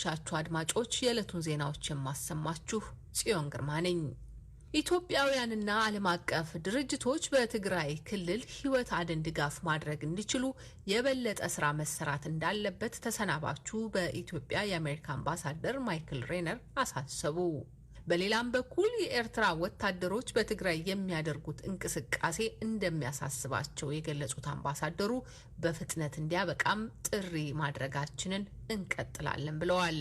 አመሻችሁ አድማጮች የዕለቱን ዜናዎች የማሰማችሁ ጽዮን ግርማ ነኝ። ኢትዮጵያውያንና ዓለም አቀፍ ድርጅቶች በትግራይ ክልል ህይወት አድን ድጋፍ ማድረግ እንዲችሉ የበለጠ ስራ መሰራት እንዳለበት ተሰናባቹ በኢትዮጵያ የአሜሪካ አምባሳደር ማይክል ሬነር አሳሰቡ። በሌላም በኩል የኤርትራ ወታደሮች በትግራይ የሚያደርጉት እንቅስቃሴ እንደሚያሳስባቸው የገለጹት አምባሳደሩ በፍጥነት እንዲያበቃም ጥሪ ማድረጋችንን እንቀጥላለን ብለዋል።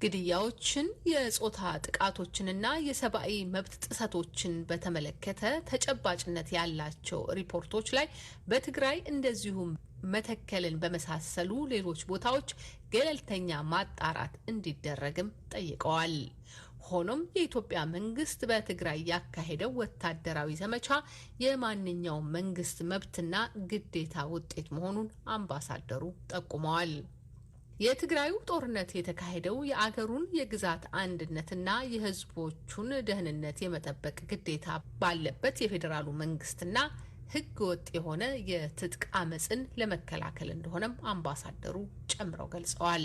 ግድያዎችን፣ የጾታ ጥቃቶችንና የሰብአዊ መብት ጥሰቶችን በተመለከተ ተጨባጭነት ያላቸው ሪፖርቶች ላይ በትግራይ እንደዚሁም መተከልን በመሳሰሉ ሌሎች ቦታዎች ገለልተኛ ማጣራት እንዲደረግም ጠይቀዋል። ሆኖም የኢትዮጵያ መንግስት በትግራይ ያካሄደው ወታደራዊ ዘመቻ የማንኛውም መንግስት መብትና ግዴታ ውጤት መሆኑን አምባሳደሩ ጠቁመዋል። የትግራዩ ጦርነት የተካሄደው የአገሩን የግዛት አንድነትና የህዝቦቹን ደህንነት የመጠበቅ ግዴታ ባለበት የፌዴራሉ መንግስትና ህግ ወጥ የሆነ የትጥቅ አመጽን ለመከላከል እንደሆነም አምባሳደሩ ጨምረው ገልጸዋል።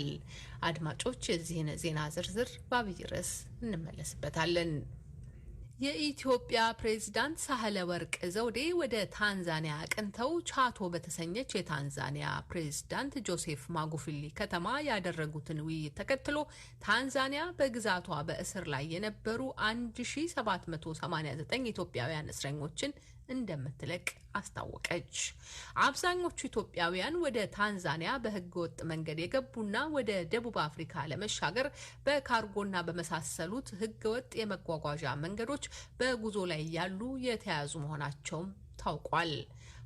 አድማጮች የዚህን ዜና ዝርዝር በአብይ ርዕስ እንመለስበታለን። የኢትዮጵያ ፕሬዝዳንት ሳህለወርቅ ዘውዴ ወደ ታንዛኒያ አቅንተው ቻቶ በተሰኘች የታንዛኒያ ፕሬዝዳንት ጆሴፍ ማጉፊሊ ከተማ ያደረጉትን ውይይት ተከትሎ ታንዛኒያ በግዛቷ በእስር ላይ የነበሩ 1789 ኢትዮጵያውያን እስረኞችን እንደምትለቅ አስታወቀች። አብዛኞቹ ኢትዮጵያውያን ወደ ታንዛኒያ በህገወጥ መንገድ የገቡና ወደ ደቡብ አፍሪካ ለመሻገር በካርጎና በመሳሰሉት ህገወጥ የመጓጓዣ መንገዶች በጉዞ ላይ ያሉ የተያዙ መሆናቸውም ታውቋል።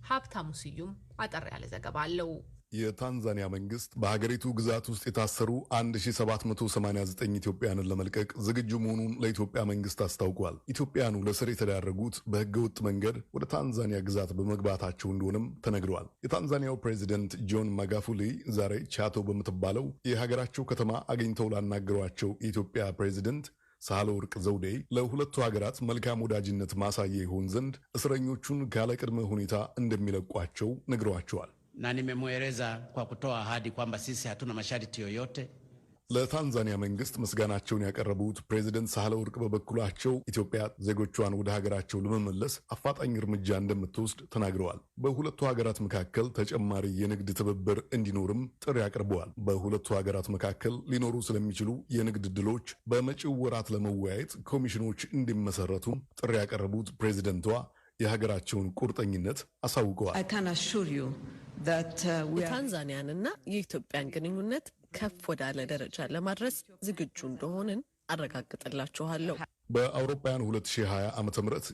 ሀብታሙ ስዩም አጠር ያለ ዘገባ አለው። የታንዛኒያ መንግስት በሀገሪቱ ግዛት ውስጥ የታሰሩ 1789 ኢትዮጵያንን ለመልቀቅ ዝግጁ መሆኑን ለኢትዮጵያ መንግስት አስታውቋል። ኢትዮጵያኑ ለስር የተዳረጉት በህገወጥ መንገድ ወደ ታንዛኒያ ግዛት በመግባታቸው እንደሆነም ተነግረዋል። የታንዛኒያው ፕሬዚደንት ጆን ማጋፉሊ ዛሬ ቻቶ በምትባለው የሀገራቸው ከተማ አግኝተው ላናገሯቸው የኢትዮጵያ ፕሬዚደንት ሳህለወርቅ ዘውዴ ለሁለቱ ሀገራት መልካም ወዳጅነት ማሳያ ይሆን ዘንድ እስረኞቹን ካለ ቅድመ ሁኔታ እንደሚለቋቸው ነግረዋቸዋል። na nimemweleza kwa kutoa ahadi kwamba sisi hatuna masharti yoyote. ለታንዛኒያ መንግስት ምስጋናቸውን ያቀረቡት ፕሬዚደንት ሳህለወርቅ በበኩላቸው ኢትዮጵያ ዜጎቿን ወደ ሀገራቸው ለመመለስ አፋጣኝ እርምጃ እንደምትወስድ ተናግረዋል። በሁለቱ ሀገራት መካከል ተጨማሪ የንግድ ትብብር እንዲኖርም ጥሪ አቅርበዋል። በሁለቱ ሀገራት መካከል ሊኖሩ ስለሚችሉ የንግድ ዕድሎች በመጪው ወራት ለመወያየት ኮሚሽኖች እንዲመሰረቱ ጥሪ ያቀረቡት ፕሬዚደንቷ የሀገራቸውን ቁርጠኝነት አሳውቀዋል። የታንዛኒያንና የኢትዮጵያን ግንኙነት ከፍ ወዳለ ደረጃ ለማድረስ ዝግጁ እንደሆንን አረጋግጥላችኋለሁ። በአውሮፓውያን 2020 ዓ.ም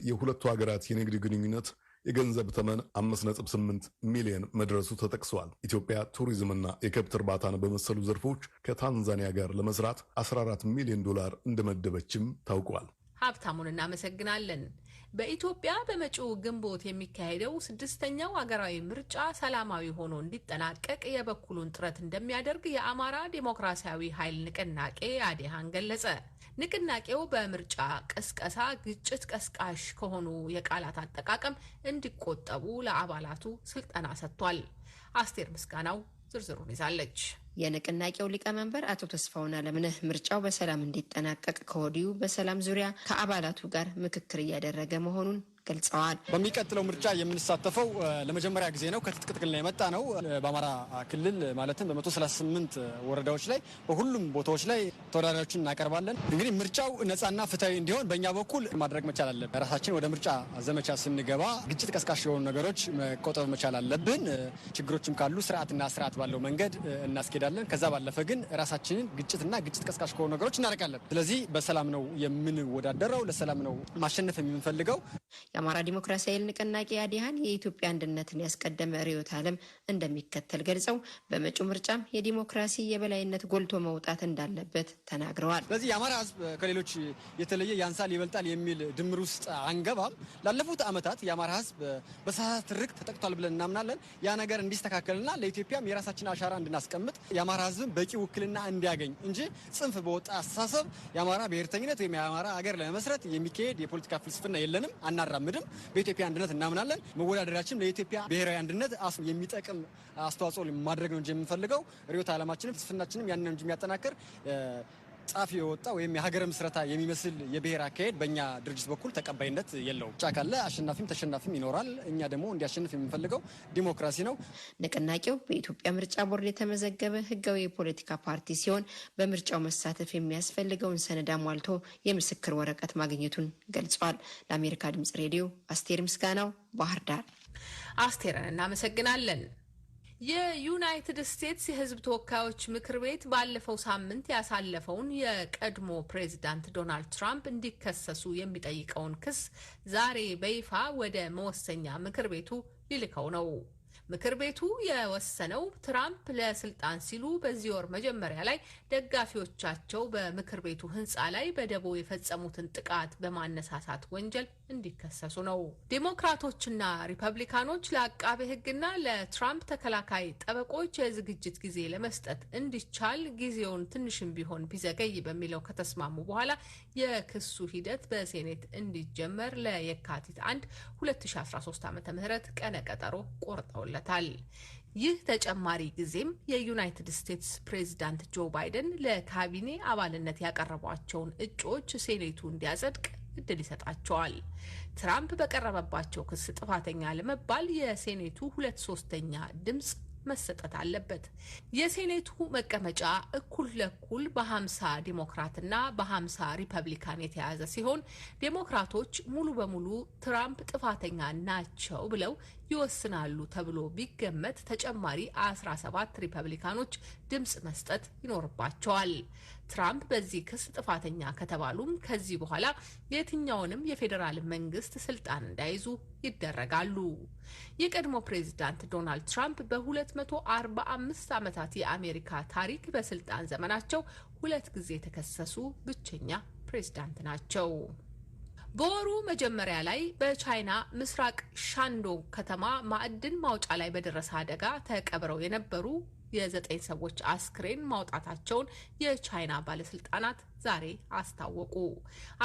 የሁለቱ ሀገራት የንግድ ግንኙነት የገንዘብ ተመን 5.8 ሚሊዮን መድረሱ ተጠቅሷል። ኢትዮጵያ ቱሪዝምና የከብት እርባታን በመሰሉ ዘርፎች ከታንዛኒያ ጋር ለመስራት $14 ሚሊዮን እንደመደበችም ታውቋል። ሀብታሙን እናመሰግናለን። በኢትዮጵያ በመጪው ግንቦት የሚካሄደው 6ኛው ሀገራዊ ምርጫ ሰላማዊ ሆኖ እንዲጠናቀቅ የበኩሉን ጥረት እንደሚያደርግ የአማራ ዲሞክራሲያዊ ኃይል ንቅናቄ አዴሃን ገለጸ። ንቅናቄው በምርጫ ቅስቀሳ ግጭት ቀስቃሽ ከሆኑ የቃላት አጠቃቀም እንዲቆጠቡ ለአባላቱ ስልጠና ሰጥቷል። አስቴር ምስጋናው ዝርዝሩን ይዛለች። የንቅናቄው ሊቀመንበር አቶ ተስፋውና ለምነህ ምርጫው በሰላም እንዲጠናቀቅ ከወዲሁ በሰላም ዙሪያ ከአባላቱ ጋር ምክክር እያደረገ መሆኑን ገልጸዋል። በሚቀጥለው ምርጫ የምንሳተፈው ለመጀመሪያ ጊዜ ነው። ከትጥቅ ትግል ላይ የመጣ ነው። በአማራ ክልል ማለትም በ138 ወረዳዎች ላይ በሁሉም ቦታዎች ላይ ተወዳዳሪዎችን እናቀርባለን። እንግዲህ ምርጫው ነጻና ፍትሃዊ እንዲሆን በእኛ በኩል ማድረግ መቻል አለብን። ራሳችን ወደ ምርጫ ዘመቻ ስንገባ ግጭት ቀስቃሽ የሆኑ ነገሮች መቆጠብ መቻል አለብን። ችግሮችም ካሉ ስርዓት ባለው መንገድ እናስኬዳለን። ከዛ ባለፈ ግን ራሳችንን ግጭትና ግጭት ቀስቃሽ ከሆኑ ነገሮች እናርቃለን። ስለዚህ በሰላም ነው የምንወዳደረው፣ ለሰላም ነው ማሸነፍ የምንፈልገው። የአማራ ዲሞክራሲያዊ ኃይል ንቅናቄ አዴሃን የኢትዮጵያ አንድነትን ያስቀደመ ርዕዮተ ዓለም እንደሚከተል ገልጸው በመጪው ምርጫም የዲሞክራሲ የበላይነት ጎልቶ መውጣት እንዳለበት ተናግረዋል። ስለዚህ የአማራ ሕዝብ ከሌሎች የተለየ ያንሳል ይበልጣል የሚል ድምር ውስጥ አንገባም። ላለፉት ዓመታት የአማራ ሕዝብ በሳሳት ትርክ ተጠቅቷል ብለን እናምናለን። ያ ነገር እንዲስተካከልና ለኢትዮጵያም የራሳችን አሻራ እንድናስቀምጥ የአማራ ሕዝብ በቂ ውክልና እንዲያገኝ እንጂ ጽንፍ በወጣ አስተሳሰብ የአማራ ብሔርተኝነት ወይም የአማራ ሀገር ለመመስረት የሚካሄድ የፖለቲካ ፍልስፍና የለንም፣ አናራምድም። አናራምድም። በኢትዮጵያ አንድነት እናምናለን። መወዳደራችን ለኢትዮጵያ ብሔራዊ አንድነት የሚጠቅም አስተዋጽኦ ማድረግ ነው እንጂ የምንፈልገው ርዕዮተ ዓለማችንም ፍልስፍናችንም ያንን እንጂ የሚያጠናክር ጻፊ የወጣ ወይም የሀገረ ምስረታ የሚመስል የብሔር አካሄድ በእኛ ድርጅት በኩል ተቀባይነት የለውም። ጫ ካለ አሸናፊም ተሸናፊም ይኖራል። እኛ ደግሞ እንዲያሸንፍ የምንፈልገው ዲሞክራሲ ነው። ንቅናቄው በኢትዮጵያ ምርጫ ቦርድ የተመዘገበ ህጋዊ የፖለቲካ ፓርቲ ሲሆን በምርጫው መሳተፍ የሚያስፈልገውን ሰነድ አሟልቶ የምስክር ወረቀት ማግኘቱን ገልጿል። ለአሜሪካ ድምጽ ሬዲዮ አስቴር ምስጋናው ባህር ዳር። አስቴርን እናመሰግናለን። የዩናይትድ ስቴትስ የሕዝብ ተወካዮች ምክር ቤት ባለፈው ሳምንት ያሳለፈውን የቀድሞ ፕሬዝዳንት ዶናልድ ትራምፕ እንዲከሰሱ የሚጠይቀውን ክስ ዛሬ በይፋ ወደ መወሰኛ ምክር ቤቱ ሊልከው ነው። ምክር ቤቱ የወሰነው ትራምፕ ለስልጣን ሲሉ በዚህ ወር መጀመሪያ ላይ ደጋፊዎቻቸው በምክር ቤቱ ህንፃ ላይ በደቦ የፈጸሙትን ጥቃት በማነሳሳት ወንጀል እንዲከሰሱ ነው። ዴሞክራቶችና ሪፐብሊካኖች ለአቃቤ ሕግና ለትራምፕ ተከላካይ ጠበቆች የዝግጅት ጊዜ ለመስጠት እንዲቻል ጊዜውን ትንሽም ቢሆን ቢዘገይ በሚለው ከተስማሙ በኋላ የክሱ ሂደት በሴኔት እንዲጀመር ለየካቲት 1 2013 ዓ.ም ቀነ ቀጠሮ ቆርጠውለታል። ይህ ተጨማሪ ጊዜም የዩናይትድ ስቴትስ ፕሬዝዳንት ጆ ባይደን ለካቢኔ አባልነት ያቀረቧቸውን እጩዎች ሴኔቱ እንዲያጸድቅ እድል ይሰጣቸዋል። ትራምፕ በቀረበባቸው ክስ ጥፋተኛ ለመባል የሴኔቱ 2/3 ድምጽ መሰጠት አለበት። የሴኔቱ መቀመጫ እኩል ለኩል በ50 ዲሞክራትና በ50 ሪፐብሊካን የተያዘ ሲሆን ዴሞክራቶች ሙሉ በሙሉ ትራምፕ ጥፋተኛ ናቸው ብለው ይወስናሉ ተብሎ ቢገመት ተጨማሪ 17 ሪፐብሊካኖች ድምጽ መስጠት ይኖርባቸዋል። ትራምፕ በዚህ ክስ ጥፋተኛ ከተባሉም ከዚህ በኋላ የትኛውንም የፌዴራል መንግስት ስልጣን እንዳይዙ ይደረጋሉ። የቀድሞ ፕሬዝዳንት ዶናልድ ትራምፕ በ245 ዓመታት የአሜሪካ ታሪክ በስልጣን ዘመናቸው 2 ጊዜ የተከሰሱ ብቸኛ ፕሬዝዳንት ናቸው። በወሩ መጀመሪያ ላይ በቻይና ምስራቅ ሻንዶንግ ከተማ ማዕድን ማውጫ ላይ በደረሰ አደጋ ተቀብረው የነበሩ የ9 ሰዎች አስክሬን ማውጣታቸውን የቻይና ባለስልጣናት ዛሬ አስታወቁ።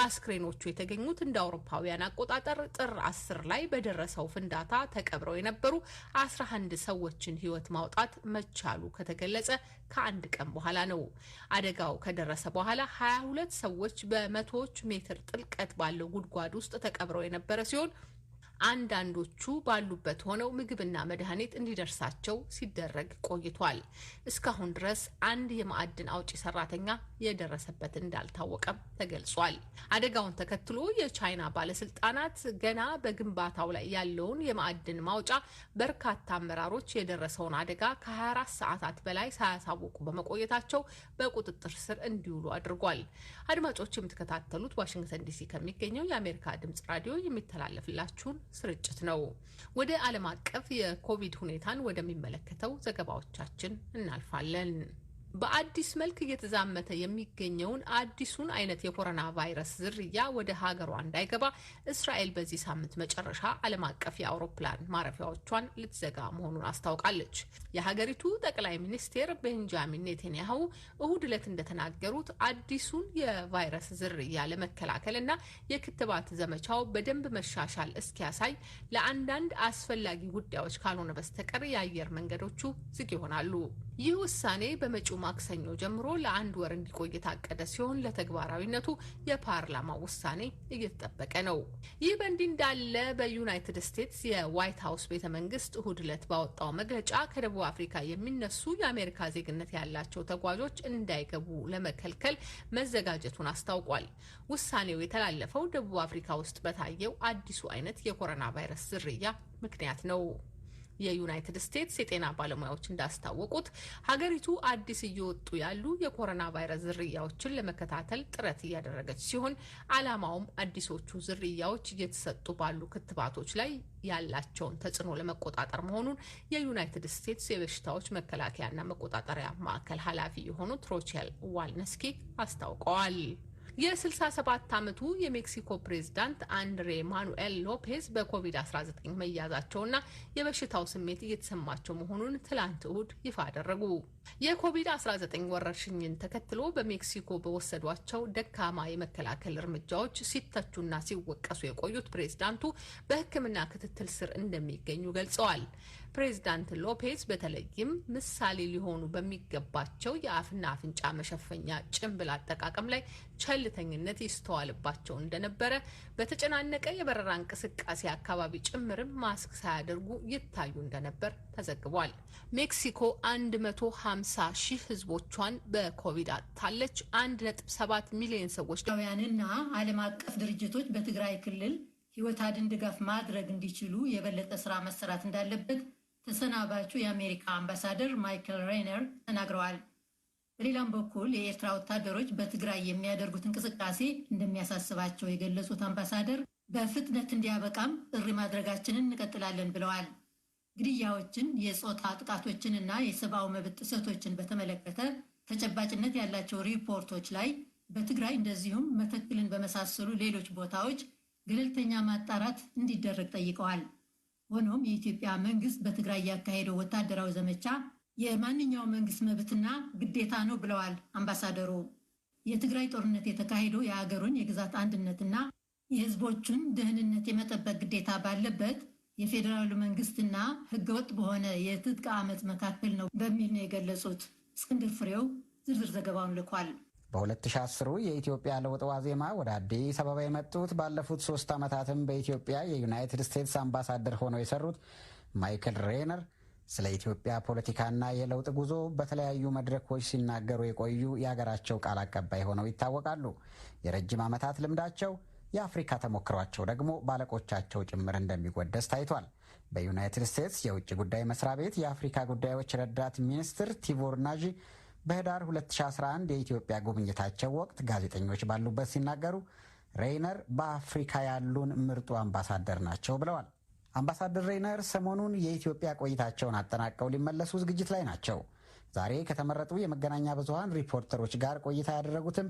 አስክሬኖቹ የተገኙት እንደ አውሮፓውያን አቆጣጠር ጥር 10 ላይ በደረሰው ፍንዳታ ተቀብረው የነበሩ 11 ሰዎችን ሕይወት ማውጣት መቻሉ ከተገለጸ ከአንድ ቀን በኋላ ነው። አደጋው ከደረሰ በኋላ 22 ሰዎች በመቶዎች ሜትር ጥልቀት ባለው ጉድጓድ ውስጥ ተቀብረው የነበረ ሲሆን አንዳንዶቹ ባሉበት ሆነው ምግብና መድኃኒት እንዲደርሳቸው ሲደረግ ቆይቷል። እስካሁን ድረስ አንድ የማዕድን አውጪ ሰራተኛ የደረሰበት እንዳልታወቀም ተገልጿል። አደጋውን ተከትሎ የቻይና ባለስልጣናት ገና በግንባታው ላይ ያለውን የማዕድን ማውጫ በርካታ አመራሮች የደረሰውን አደጋ ከ24 ሰዓታት በላይ ሳያሳውቁ በመቆየታቸው በቁጥጥር ስር እንዲውሉ አድርጓል። አድማጮች የምትከታተሉት ዋሽንግተን ዲሲ ከሚገኘው የአሜሪካ ድምጽ ራዲዮ የሚተላለፍላችሁን ስርጭት ነው። ወደ ዓለም አቀፍ የኮቪድ ሁኔታን ወደሚመለከተው ዘገባዎቻችን እናልፋለን። በአዲስ መልክ እየተዛመተ የሚገኘውን አዲሱን አይነት የኮሮና ቫይረስ ዝርያ ወደ ሀገሯ እንዳይገባ እስራኤል በዚህ ሳምንት መጨረሻ ዓለም አቀፍ የአውሮፕላን ማረፊያዎቿን ልትዘጋ መሆኑን አስታውቃለች። የሀገሪቱ ጠቅላይ ሚኒስቴር ቤንጃሚን ኔታንያሁ እሁድ ዕለት እንደተናገሩት አዲሱን የቫይረስ ዝርያ ለመከላከልና የክትባት ዘመቻው በደንብ መሻሻል እስኪያሳይ ለአንዳንድ አስፈላጊ ጉዳዮች ካልሆነ በስተቀር የአየር መንገዶቹ ዝግ ይሆናሉ። ይህ ውሳኔ በመጪው ማክሰኞ ጀምሮ ለ1 ወር እንዲቆይ የታቀደ ሲሆን ለተግባራዊነቱ የፓርላማ ውሳኔ እየተጠበቀ ነው። ይህ በእንዲህ እንዳለ በዩናይትድ ስቴትስ የዋይት ሀውስ ቤተ መንግስት እሁድ ዕለት ባወጣው መግለጫ ከደቡብ አፍሪካ የሚነሱ የአሜሪካ ዜግነት ያላቸው ተጓዦች እንዳይገቡ ለመከልከል መዘጋጀቱን አስታውቋል። ውሳኔው የተላለፈው ደቡብ አፍሪካ ውስጥ በታየው አዲሱ አይነት የኮሮና ቫይረስ ዝርያ ምክንያት ነው። የዩናይትድ ስቴትስ የጤና ባለሙያዎች እንዳስታወቁት ሀገሪቱ አዲስ እየወጡ ያሉ የኮሮና ቫይረስ ዝርያዎችን ለመከታተል ጥረት እያደረገች ሲሆን ዓላማውም አዲሶቹ ዝርያዎች እየተሰጡ ባሉ ክትባቶች ላይ ያላቸውን ተጽዕኖ ለመቆጣጠር መሆኑን የዩናይትድ ስቴትስ የበሽታዎች መከላከያና መቆጣጠሪያ ማዕከል ኃላፊ የሆኑት ሮቼል ዋልነስኪ አስታውቀዋል። የ67 ዓመቱ የሜክሲኮ ፕሬዝዳንት አንድሬ ማኑኤል ሎፔዝ በኮቪድ-19 መያዛቸውና የበሽታው ስሜት እየተሰማቸው መሆኑን ትላንት እሁድ ይፋ አደረጉ። የኮቪድ-19 ወረርሽኝን ተከትሎ በሜክሲኮ በወሰዷቸው ደካማ የመከላከል እርምጃዎች ሲተቹና ሲወቀሱ የቆዩት ፕሬዝዳንቱ በሕክምና ክትትል ስር እንደሚገኙ ገልጸዋል። ፕሬዝዳንት ሎፔዝ በተለይም ምሳሌ ሊሆኑ በሚገባቸው የአፍና አፍንጫ መሸፈኛ ጭንብል አጠቃቀም ላይ ቸልተኝነት ይስተዋልባቸው እንደነበረ፣ በተጨናነቀ የበረራ እንቅስቃሴ አካባቢ ጭምርም ማስክ ሳያደርጉ ይታዩ እንደነበር ተዘግቧል። ሜክሲኮ 150 ሺህ ህዝቦቿን በኮቪድ አጥታለች። 1.7 ሚሊዮን ሰዎች ያንና ዓለም አቀፍ ድርጅቶች በትግራይ ክልል ህይወት አድን ድጋፍ ማድረግ እንዲችሉ የበለጠ ስራ መሰራት እንዳለበት ተሰናባቹ የአሜሪካ አምባሳደር ማይክል ሬነር ተናግረዋል። በሌላም በኩል የኤርትራ ወታደሮች በትግራይ የሚያደርጉት እንቅስቃሴ እንደሚያሳስባቸው የገለጹት አምባሳደር በፍጥነት እንዲያበቃም ጥሪ ማድረጋችንን እንቀጥላለን ብለዋል። ግድያዎችን፣ የጾታ ጥቃቶችንና የሰብአዊ መብት ጥሰቶችን በተመለከተ ተጨባጭነት ያላቸው ሪፖርቶች ላይ በትግራይ እንደዚሁም መተክልን በመሳሰሉ ሌሎች ቦታዎች ገለልተኛ ማጣራት እንዲደረግ ጠይቀዋል። ሆኖም የኢትዮጵያ መንግስት በትግራይ ያካሄደው ወታደራዊ ዘመቻ የማንኛውም መንግስት መብትና ግዴታ ነው ብለዋል አምባሳደሩ። የትግራይ ጦርነት የተካሄደው የሀገሩን የግዛት አንድነትና የህዝቦቹን ደህንነት የመጠበቅ ግዴታ ባለበት የፌዴራሉ መንግስትና ህገወጥ በሆነ የትጥቅ አመፅ መካከል ነው በሚል ነው የገለጹት። እስክንድር ፍሬው ዝርዝር ዘገባውን ልኳል። በ2010 የኢትዮጵያ ለውጥ ዋዜማ ወደ አዲስ አበባ የመጡት ባለፉት 3 ዓመታትም በኢትዮጵያ የዩናይትድ ስቴትስ አምባሳደር ሆነው የሰሩት ማይክል ሬነር ስለ ኢትዮጵያ ፖለቲካና የለውጥ ጉዞ በተለያዩ መድረኮች ሲናገሩ የቆዩ የሀገራቸው ቃል አቀባይ ሆነው ይታወቃሉ። የረጅም ዓመታት ልምዳቸው፣ የአፍሪካ ተሞክሯቸው ደግሞ ባለቆቻቸው ጭምር እንደሚወደስ ታይቷል። በዩናይትድ ስቴትስ የውጭ ጉዳይ መስሪያ ቤት የአፍሪካ ጉዳዮች ረዳት ሚኒስትር ቲቦር ናጂ በህዳር 2011 የኢትዮጵያ ጉብኝታቸው ወቅት ጋዜጠኞች ባሉበት ሲናገሩ ሬይነር በአፍሪካ ያሉን ምርጡ አምባሳደር ናቸው ብለዋል። አምባሳደር ሬይነር ሰሞኑን የኢትዮጵያ ቆይታቸውን አጠናቀው ሊመለሱ ዝግጅት ላይ ናቸው። ዛሬ ከተመረጡ የመገናኛ ብዙሃን ሪፖርተሮች ጋር ቆይታ ያደረጉትም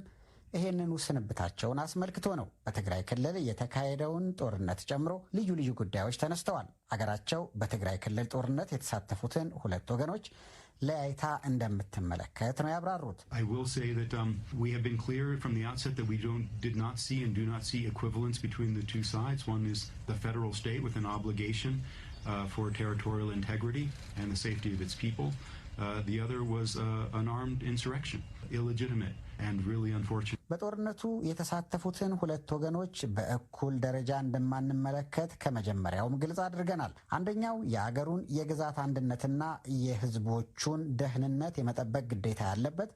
ይህንኑ ስንብታቸውን አስመልክቶ ነው። በትግራይ ክልል የተካሄደውን ጦርነት ጨምሮ ልዩ ልዩ ጉዳዮች ተነስተዋል። አገራቸው በትግራይ ክልል ጦርነት የተሳተፉትን ሁለት ወገኖች ለያይታ እንደምትመለከት ነው ያብራሩት። I will say that we have been clear from the outset that we did not see and do not see equivalence between the two sides. One is the federal state with an obligation for territorial integrity and the safety of its people. The other was an armed insurrection, illegitimate and really unfortunate. በጦርነቱ የተሳተፉትን ሁለት ወገኖች በእኩል ደረጃ እንደማንመለከት ከመጀመሪያውም ግልጽ አድርገናል። አንደኛው የአገሩን የግዛት አንድነትና የሕዝቦቹን ደህንነት የመጠበቅ ግዴታ ያለበት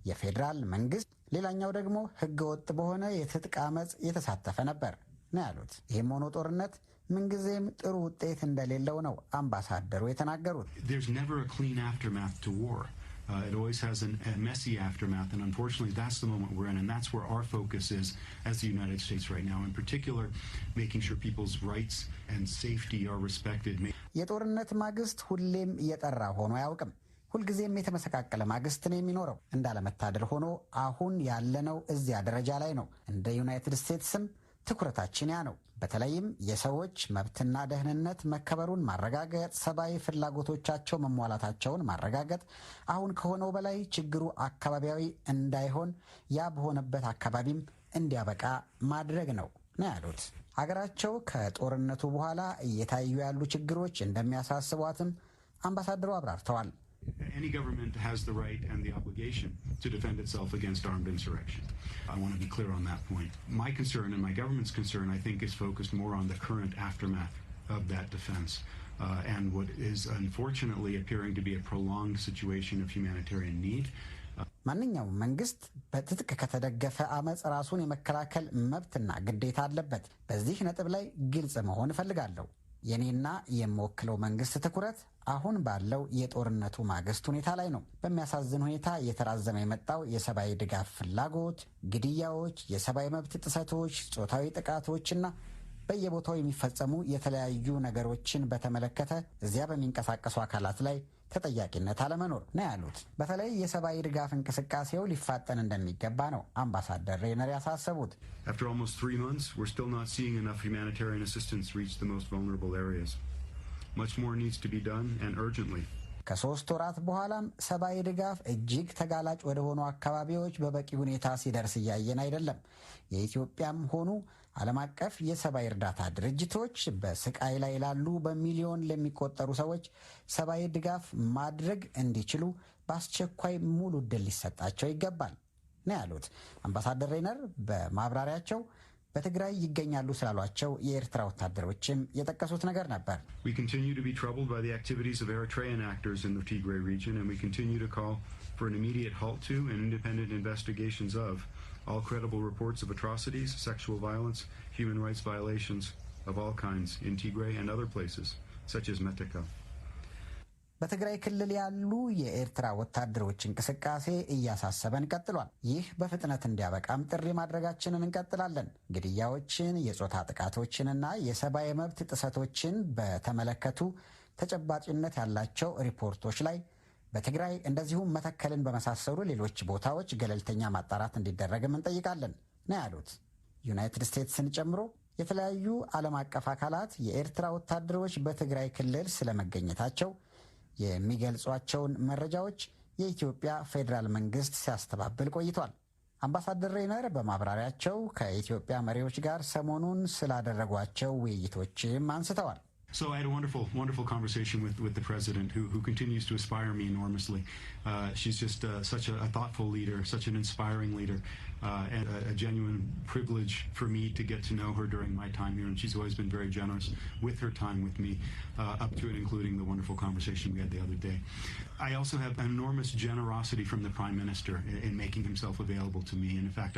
የፌዴራል መንግስት፣ ሌላኛው ደግሞ ህገወጥ በሆነ የትጥቅ አመፅ የተሳተፈ ነበር ነው ያሉት። ይህም ሆኖ ጦርነት ምንጊዜም ጥሩ ውጤት እንደሌለው ነው አምባሳደሩ የተናገሩት። There's never a clean aftermath to war. It always has a messy aftermath, and unfortunately that's the moment we're in, and that's where our focus is as the United States right now, in particular making sure people's rights and safety are respected. የጦርነት ማግስት ሁሌም እየጠራ ሆኖ አያውቅም። ሁልጊዜም የተመሰቃቀለ ማግስት ነው የሚኖረው። እንዳለመታደል ሆኖ አሁን ያለነው እዚያ ደረጃ ላይ ነው። እንደ ዩናይትድ ስቴትስም ትኩረታችን ያ ነው። በተለይም የሰዎች መብትና ደህንነት መከበሩን ማረጋገጥ፣ ሰብአዊ ፍላጎቶቻቸው መሟላታቸውን ማረጋገጥ፣ አሁን ከሆነው በላይ ችግሩ አካባቢያዊ እንዳይሆን ያ በሆነበት አካባቢም እንዲያበቃ ማድረግ ነው ያሉት። ሀገራቸው ከጦርነቱ በኋላ እየታዩ ያሉ ችግሮች እንደሚያሳስቧትም አምባሳደሩ አብራርተዋል። Any government has the right and the obligation to defend itself against armed insurrection. I want to be clear on that point. My concern and my government's concern, I think, is focused more on the current aftermath of that defense and what is unfortunately appearing to be a prolonged situation of humanitarian need. ማንኛውም መንግስት በትጥቅ ከተደገፈ አመፅ ራሱን የመከላከል መብትና ግዴታ አለበት። በዚህ ነጥብ ላይ ግልጽ መሆን እፈልጋለሁ። የኔና የምወክለው መንግስት ትኩረት አሁን ባለው የጦርነቱ ማግስት ሁኔታ ላይ ነው። በሚያሳዝን ሁኔታ እየተራዘመ የመጣው የሰብአዊ ድጋፍ ፍላጎት፣ ግድያዎች፣ የሰብአዊ መብት ጥሰቶች፣ ጾታዊ ጥቃቶችና በየቦታው የሚፈጸሙ የተለያዩ ነገሮችን በተመለከተ እዚያ በሚንቀሳቀሱ አካላት ላይ ተጠያቂነት አለመኖር ነው ያሉት። በተለይ የሰብአዊ ድጋፍ እንቅስቃሴው ሊፋጠን እንደሚገባ ነው አምባሳደር ሬነር ያሳሰቡት። After almost 3 months, we're still not seeing enough humanitarian assistance reach the most vulnerable areas. Much more needs to be done, and urgently. ከ3 ወራት በኋላም ሰብአዊ ድጋፍ እጅግ ተጋላጭ ወደ ሆኑ አካባቢዎች በበቂ ሁኔታ ሲደርስ እያየን አይደለም። የኢትዮጵያም ሆኑ ዓለም አቀፍ የሰብአዊ እርዳታ ድርጅቶች በስቃይ ላይ ላሉ በሚሊዮን ለሚቆጠሩ ሰዎች ሰብአዊ ድጋፍ ማድረግ እንዲችሉ በአስቸኳይ ሙሉ ዕድል ሊሰጣቸው ይገባል ነው ያሉት። አምባሳደር ሬነር በማብራሪያቸው በትግራይ ይገኛሉ ስላሏቸው የኤርትራ ወታደሮችም የጠቀሱት ነገር ነበር። We continue to be troubled by the activities of Eritrean actors in the Tigray region, and we continue to call for an immediate halt to and independent investigations of all credible reports of atrocities, sexual violence, human rights violations of all kinds in Tigray and other places, such as Metika. በትግራይ ክልል ያሉ የኤርትራ ወታደሮች እንቅስቃሴ እያሳሰበን ቀጥሏል። ይህ በፍጥነት እንዲያበቃም ጥሪ ማድረጋችንን እንቀጥላለን። ግድያዎችን፣ የጾታ ጥቃቶችንና የሰብአዊ መብት ጥሰቶችን በተመለከቱ ተጨባጭነት ያላቸው ሪፖርቶች ላይ በትግራይ እንደዚሁም መተከልን በመሳሰሉ ሌሎች ቦታዎች ገለልተኛ ማጣራት እንዲደረግም እንጠይቃለን ነው ያሉት። ዩናይትድ ስቴትስን ጨምሮ የተለያዩ ዓለም አቀፍ አካላት የኤርትራ ወታደሮች በትግራይ ክልል ስለመገኘታቸው የሚገልጿቸውን መረጃዎች የኢትዮጵያ ፌዴራል መንግስት ሲያስተባብል ቆይቷል። አምባሳደር ሬነር በማብራሪያቸው ከኢትዮጵያ መሪዎች ጋር ሰሞኑን ስላደረጓቸው ውይይቶችም አንስተዋል። So I had a wonderful conversation with the president, who continues to inspire me enormously. She's just such a thoughtful leader, such an inspiring leader, and a genuine privilege for me to get to know her during my time here. And she's always been very generous with her time with me, up to and including the wonderful conversation we had the other day. I also have enormous generosity from the Prime Minister in making himself available to me. And in fact,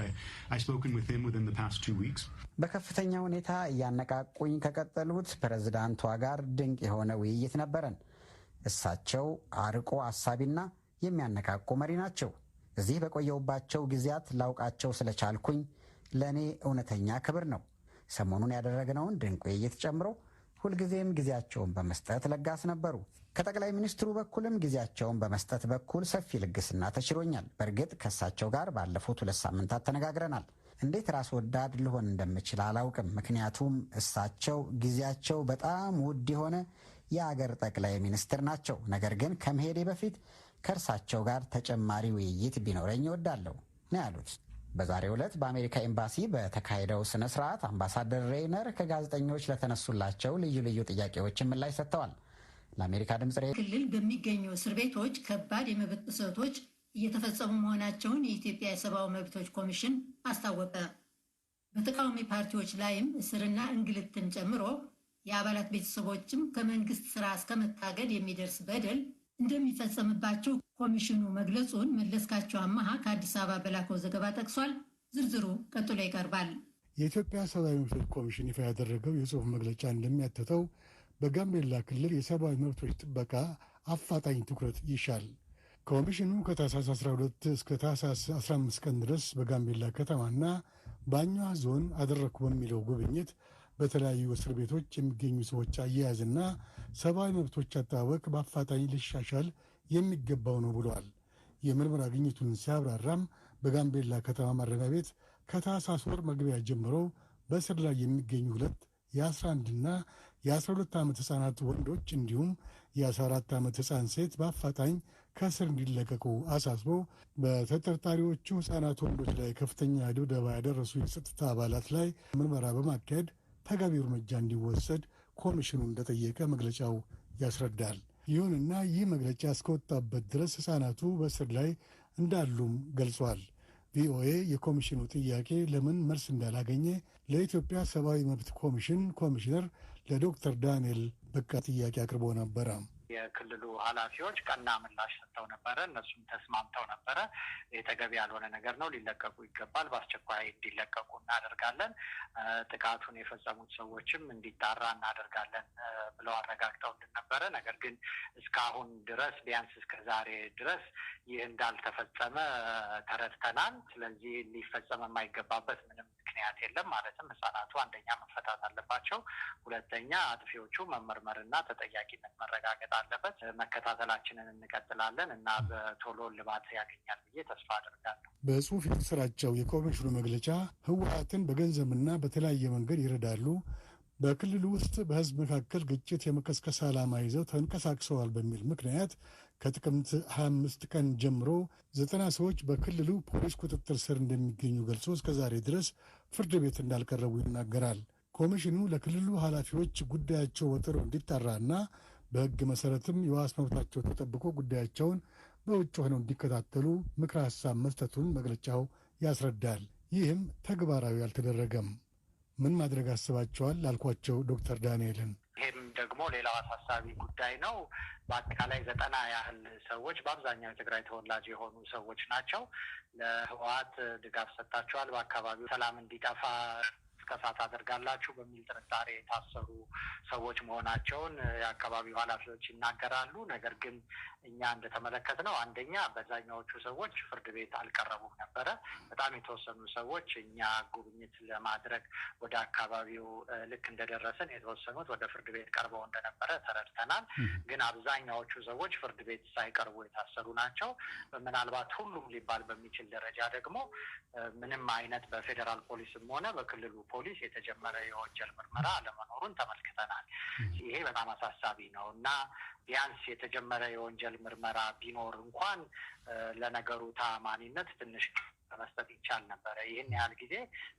I've spoken with him within the past 2 weeks. በከፍተኛ ሁኔታ እያነቃቁኝ ከቀጠሉት ፕሬዝዳንቷ ጋር ድንቅ የሆነ ውይይት ነበረን። እሳቸው አርቆ አሳቢና የሚያነቃቁ መሪ ናቸው። እዚህ በቆየውባቸው ጊዜያት ላውቃቸው ስለቻልኩኝ ለእኔ እውነተኛ ክብር ነው። ሰሞኑን ያደረግነውን ድንቅ ውይይት ጨምሮ ሁልጊዜም ጊዜያቸውን በመስጠት ለጋስ ነበሩ። ከጠቅላይ ሚኒስትሩ በኩልም ጊዜያቸውን በመስጠት በኩል ሰፊ ልግስና ተችሎኛል። በእርግጥ ከእሳቸው ጋር ባለፉት 2 ሳምንታት ተነጋግረናል። እንዴት ራስ ወዳድ ልሆን እንደምችል አላውቅም። ምክንያቱም እሳቸው ጊዜያቸው በጣም ውድ የሆነ የአገር ጠቅላይ ሚኒስትር ናቸው። ነገር ግን ከመሄዴ በፊት ከእርሳቸው ጋር ተጨማሪ ውይይት ቢኖረኝ እወዳለሁ ነው ያሉት። በዛሬው ዕለት በአሜሪካ ኤምባሲ በተካሄደው ስነ ስርዓት አምባሳደር ሬይነር ከጋዜጠኞች ለተነሱላቸው ልዩ ልዩ ጥያቄዎች ምላሽ ሰጥተዋል። ለአሜሪካ ድምጽ ክልል በሚገኙ እስር ቤቶች ከባድ የመብት ጥሰቶች እየተፈጸሙ መሆናቸውን የኢትዮጵያ የሰብአዊ መብቶች ኮሚሽን አስታወቀ። በተቃዋሚ ፓርቲዎች ላይም እስርና እንግልትን ጨምሮ የአባላት ቤተሰቦችም ከመንግስት ስራ እስከመታገድ የሚደርስ በደል እንደሚፈጸምባቸው ኮሚሽኑ መግለጹን መለስካቸው አማሃ ከአዲስ አበባ በላከው ዘገባ ጠቅሷል። ዝርዝሩ ቀጥሎ ይቀርባል። የኢትዮጵያ ሰብአዊ መብቶች ኮሚሽን ይፋ ያደረገው የጽሑፍ መግለጫ እንደሚያትተው በጋምቤላ ክልል የሰብአዊ መብቶች ጥበቃ አፋጣኝ ትኩረት ይሻል። ኮሚሽኑ ከታህሳስ 12 እስከ ታህሳስ 15 ቀን ድረስ በጋምቤላ ከተማና በአኛዋ ዞን አደረግኩ በሚለው ጉብኝት በተለያዩ እስር ቤቶች የሚገኙ ሰዎች አያያዝና ሰብአዊ መብቶች አጠባበቅ በአፋጣኝ ሊሻሻል የሚገባው ነው ብለዋል። የምርመራ ግኝቱን ሲያብራራም በጋምቤላ ከተማ ማረሚያ ቤት ከታህሳስ ወር መግቢያ ጀምሮ በእስር ላይ የሚገኙ 2 የ11ና የ12 ዓመት ሕፃናት ወንዶች እንዲሁም የ14 ዓመት ሕፃን ሴት በአፋጣኝ ከእስር እንዲለቀቁ አሳስቦ በተጠርጣሪዎቹ ሕፃናት ወንዶች ላይ ከፍተኛ ድብደባ ያደረሱ የጸጥታ አባላት ላይ ምርመራ በማካሄድ ተገቢው እርምጃ እንዲወሰድ ኮሚሽኑ እንደጠየቀ መግለጫው ያስረዳል። ይሁንና ይህ መግለጫ እስከወጣበት ድረስ ሕፃናቱ በእስር ላይ እንዳሉም ገልጿል። ቪኦኤ የኮሚሽኑ ጥያቄ ለምን መልስ እንዳላገኘ ለኢትዮጵያ ሰብአዊ መብት ኮሚሽን ኮሚሽነር ለዶክተር ዳንኤል በቃ ጥያቄ አቅርቦ ነበረ። የክልሉ ኃላፊዎች ቀና ምላሽ ሰጥተው ነበረ። እነሱም ተስማምተው ነበረ። የተገቢ ያልሆነ ነገር ነው፣ ሊለቀቁ ይገባል፣ በአስቸኳይ እንዲለቀቁ እናደርጋለን፣ ጥቃቱን የፈጸሙት ሰዎችም እንዲጣራ እናደርጋለን ብለው አረጋግጠውልን ነበረ። ነገር ግን እስካሁን ድረስ ቢያንስ እስከ ዛሬ ድረስ ይህ እንዳልተፈጸመ ተረድተናል። ስለዚህ ሊፈጸም የማይገባበት ምንም ምክንያት ምክንያት የለም። ማለትም ህጻናቱ አንደኛ መፈታት አለባቸው፣ ሁለተኛ አጥፊዎቹ መመርመርና ተጠያቂነት መረጋገጥ አለበት። መከታተላችንን እንቀጥላለን እና በቶሎ ልባት ያገኛል ብዬ ተስፋ አደርጋለሁ። በጽሁፍ የተሰራጨው የኮሚሽኑ መግለጫ ህወሓትን በገንዘብና በተለያየ መንገድ ይረዳሉ፣ በክልሉ ውስጥ በህዝብ መካከል ግጭት የመቀስቀስ ዓላማ ይዘው ተንቀሳቅሰዋል በሚል ምክንያት ከጥቅምት 25 ቀን ጀምሮ 90 ሰዎች በክልሉ ፖሊስ ቁጥጥር ስር እንደሚገኙ ገልጾ እስከዛሬ ድረስ ፍርድ ቤት እንዳልቀረቡ ይናገራል። ኮሚሽኑ ለክልሉ ኃላፊዎች ጉዳያቸው ወጥሮ እንዲጣራና በህግ መሰረትም የዋስ መብታቸው ተጠብቆ ጉዳያቸውን በውጭ ሆነው እንዲከታተሉ ምክረ ሀሳብ መስጠቱን መግለጫው ያስረዳል። ይህም ተግባራዊ አልተደረገም። ምን ማድረግ አስባቸዋል ላልኳቸው ዶክተር ዳንኤልን ይህም ደግሞ ሌላው አሳሳቢ ጉዳይ ነው። በአጠቃላይ 90 ያህል ሰዎች በአብዛኛው የትግራይ ተወላጅ የሆኑ ሰዎች ናቸው። ለህወሓት ድጋፍ ሰጥታችኋል፣ በአካባቢው ሰላም እንዲጠፋ ቅስቀሳ ታደርጋላችሁ በሚል ጥርጣሬ የታሰሩ ሰዎች መሆናቸውን የአካባቢው ኃላፊዎች ይናገራሉ። ነገር ግን እኛ እንደተመለከትነው አንደኛ በዛኛዎቹ ሰዎች ፍርድ ቤት አልቀረቡም ነበረ። በጣም የተወሰኑ ሰዎች እኛ ጉብኝት ለማድረግ ወደ አካባቢው ልክ እንደደረስን የተወሰኑት ወደ ፍርድ ቤት ቀርበው እንደነበረ ተረድተናል። ግን አብዛኛዎቹ ሰዎች ፍርድ ቤት ሳይቀርቡ የታሰሩ ናቸው። ምናልባት ሁሉም ሊባል በሚችል ደረጃ ደግሞ ምንም አይነት በፌዴራል ፖሊስም ሆነ በክልሉ ፖሊስ የተጀመረ የወንጀል ምርመራ አለመኖሩን ተመልክተናል። ይሄ በጣም አሳሳቢ ነው እና ቢያንስ የተጀመረ የወንጀል ምርመራ ቢኖር እንኳን ለነገሩ ተአማኒነት ትንሽ መስጠት ይቻል ነበረ። ይህን ያህል ጊዜ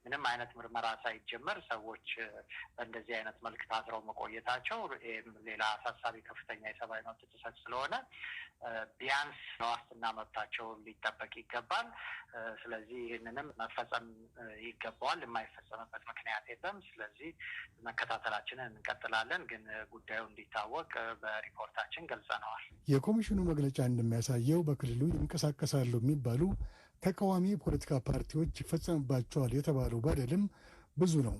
ምንም አይነት ምርመራ ሳይጀመር ሰዎች በእንደዚህ አይነት መልክ ታስረው መቆየታቸው ሌላ አሳሳቢ ከፍተኛ የሰብአዊ መብት ጥሰት ስለሆነ ቢያንስ የዋስትና መብታቸውን ሊጠበቅ ይገባል። ስለዚህ ይህንንም መፈጸም ይገባዋል። የማይፈጸምበት ምክንያት የለም። ስለዚህ መከታተላችንን እንቀጥላለን። ግን ጉዳዩ እንዲታወቅ በሪፖርታችን ገልጸነዋል። የኮሚሽኑ መግለጫ እንደሚያሳየው በክልሉ ይንቀሳቀሳሉ የሚባሉ ተቃዋሚ የፖለቲካ ፓርቲዎች ይፈጸምባቸዋል የተባለው በደልም ብዙ ነው።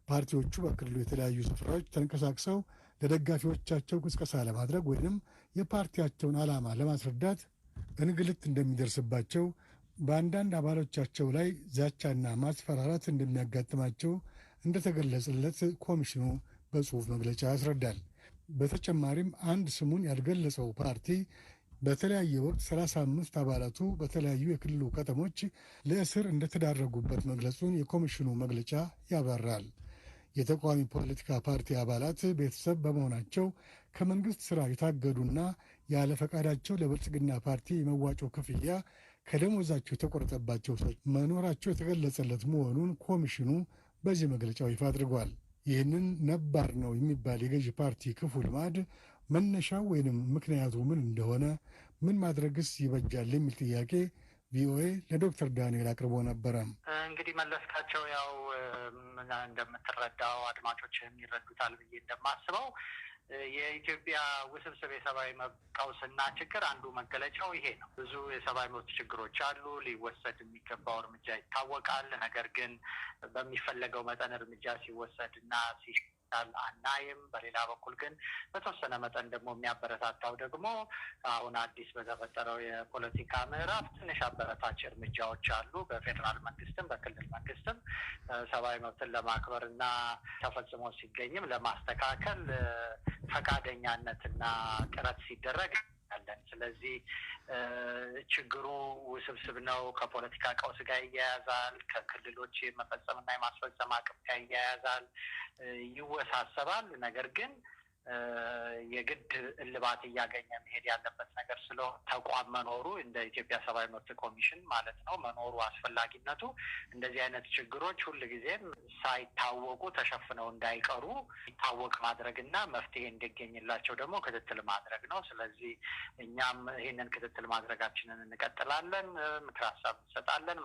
ፓርቲዎቹ በክልሉ የተለያዩ ስፍራዎች ተንቀሳቅሰው ለደጋፊዎቻቸው ቅስቀሳ ለማድረግ ወይም የፓርቲያቸውን ዓላማ ለማስረዳት እንግልት እንደሚደርስባቸው፣ በአንዳንድ አባሎቻቸው ላይ ዛቻና ማስፈራራት እንደሚያጋጥማቸው እንደተገለጸለት ኮሚሽኑ በጽሑፍ መግለጫ ያስረዳል። በተጨማሪም አንድ ስሙን ያልገለጸው ፓርቲ በተለያየ ወቅት 35 አባላቱ በተለያዩ የክልሉ ከተሞች ለእስር እንደተዳረጉበት መግለጹን የኮሚሽኑ መግለጫ ያብራራል። የተቃዋሚ ፖለቲካ ፓርቲ አባላት ቤተሰብ በመሆናቸው ከመንግስት ስራ የታገዱና ያለ ፈቃዳቸው ለብልጽግና ፓርቲ የመዋጮ ክፍያ ከደሞዛቸው የተቆረጠባቸው ሰዎች መኖራቸው የተገለጸለት መሆኑን ኮሚሽኑ በዚህ መግለጫው ይፋ አድርጓል። ይህንን ነባር ነው የሚባል የገዢ ፓርቲ ክፉ ልማድ መነሻው ወይንም ምክንያቱ ምን እንደሆነ፣ ምን ማድረግስ ይበጃል የሚል ጥያቄ ቪኦኤ ለዶክተር ዳንኤል አቅርቦ ነበረ። እንግዲህ መለስካቸው፣ ያው እንደምትረዳው አድማጮችም ይረዱታል ብዬ እንደማስበው የኢትዮጵያ ውስብስብ የሰብአዊ መብት ቀውስና ችግር አንዱ መገለጫው ይሄ ነው። ብዙ የሰብአዊ መብት ችግሮች አሉ። ሊወሰድ የሚገባው እርምጃ ይታወቃል። ነገር ግን በሚፈለገው መጠን እርምጃ ሲወሰድና ሲሻል አናይም። በሌላ በኩል ግን በተወሰነ መጠን ደግሞ የሚያበረታታው ደግሞ አሁን አዲስ በተፈጠረው የፖለቲካ ምዕራፍ ትንሽ አበረታች እርምጃዎች አሉ። በፌዴራል መንግስትም በክልል መንግስትም ሰብአዊ መብትን ለማክበር እና ተፈጽሞ ሲገኝም ለማስተካከል ፈቃደኛነትና ጥረት ሲደረግ ያለን። ስለዚህ ችግሩ ውስብስብ ነው። ከፖለቲካ ቀውስ ጋር ይያያዛል። ከክልሎች የመፈጸምና የማስፈጸም አቅም ጋር ይያያዛል፣ ይወሳሰባል። ነገር ግን የግድ እልባት እያገኘ መሄድ ያለበት ነገር ስለሆነ ተቋም መኖሩ እንደ ኢትዮጵያ ሰብአዊ መብት ኮሚሽን ማለት ነው መኖሩ አስፈላጊነቱ እንደዚህ አይነት ችግሮች ሁልጊዜም ሳይታወቁ ተሸፍነው እንዳይቀሩ ይታወቅ ማድረግና መፍትሄ እንዲገኝላቸው ደግሞ ክትትል ማድረግ ነው። ስለዚህ እኛም ይህንን ክትትል ማድረጋችንን እንቀጥላለን፣ ምክር ሀሳብ እንሰጣለን።